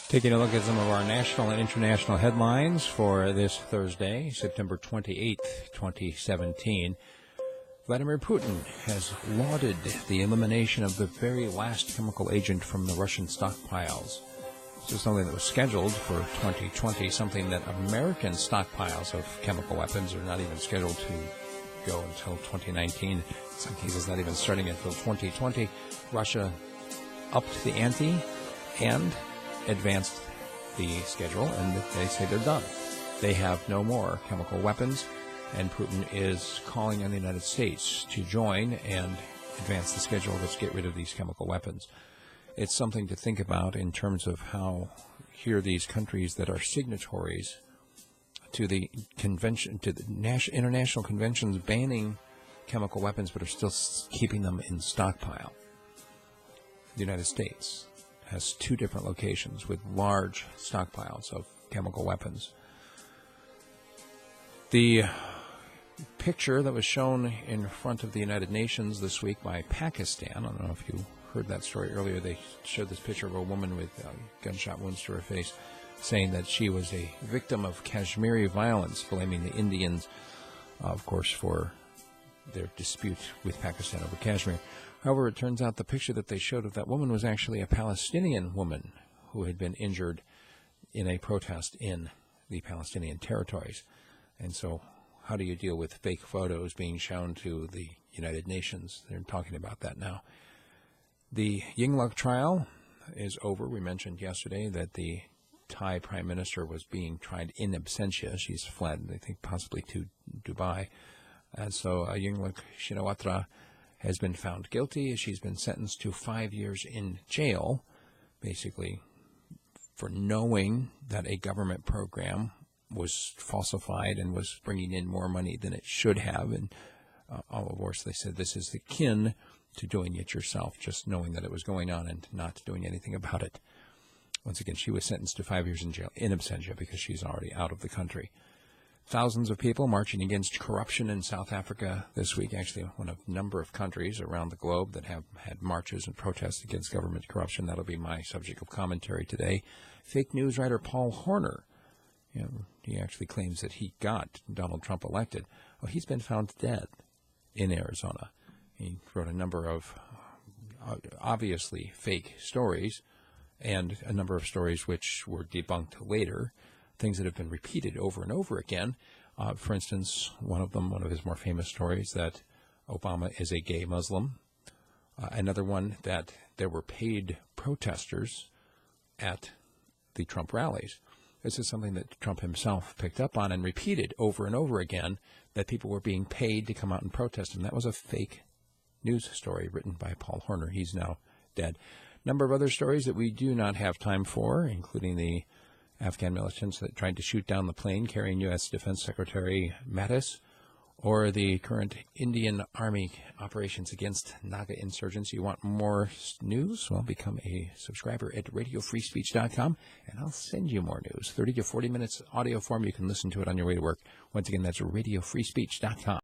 Taking a look at some of our national and international headlines for this Thursday, September 28th, 2017. Vladimir Putin has lauded the elimination of the very last chemical agent from the Russian stockpiles. This is something that was scheduled for 2020, something that American stockpiles of chemical weapons are not even scheduled to go until 2019. In some cases, not even starting until 2020. Russia upped the ante and advanced the schedule, and they say they're done. They have no more chemical weapons, and Putin is calling on the United States to join and advance the schedule. Let's get rid of these chemical weapons. It's something to think about in terms of how here these countries that are signatories to the convention, to the international conventions banning chemical weapons, but are still keeping them in stockpile. The United States has two different locations with large stockpiles of chemical weapons. The picture that was shown in front of the United Nations this week by Pakistan, I don't know if you heard that story earlier, they showed this picture of a woman with gunshot wounds to her face, saying that she was a victim of Kashmiri violence, blaming the Indians, of course, for their dispute with Pakistan over Kashmir. However, it turns out the picture that they showed of that woman was actually a Palestinian woman who had been injured in a protest in the Palestinian territories. And so how do you deal with fake photos being shown to the United Nations? They're talking about that now. The Yingluck trial is over. We mentioned yesterday that the Thai prime minister was being tried in absentia. She's fled, I think, possibly to Dubai. And so Yingluck Shinawatra has been found guilty. She's been sentenced to 5 years in jail, basically for knowing that a government program was falsified and was bringing in more money than it should have. And all of course, they said this is akin to doing it yourself, just knowing that it was going on and not doing anything about it. Once again, she was sentenced to 5 years in jail in absentia because she's already out of the country. Thousands of people marching against corruption in South Africa this week, actually one of a number of countries around the globe that have had marches and protests against government corruption. That'll be my subject of commentary today. Fake news writer Paul Horner, he actually claims that he got Donald Trump elected. Well, he's been found dead in Arizona. He wrote a number of obviously fake stories and a number of stories which were debunked later, things that have been repeated over and over again. For instance, one of his more famous stories, that Obama is a gay Muslim. Another one, that there were paid protesters at the Trump rallies. This is something that Trump himself picked up on and repeated over and over again, that people were being paid to come out and protest. And that was a fake news story written by Paul Horner. He's now dead. A number of other stories that we do not have time for, including the Afghan militants that tried to shoot down the plane carrying U.S. Defense Secretary Mattis, or the current Indian Army operations against Naga insurgents. You want more news? Well, become a subscriber at radiofreespeech.com, and I'll send you more news. 30 to 40 minutes audio form. You can listen to it on your way to work. Once again, that's radiofreespeech.com.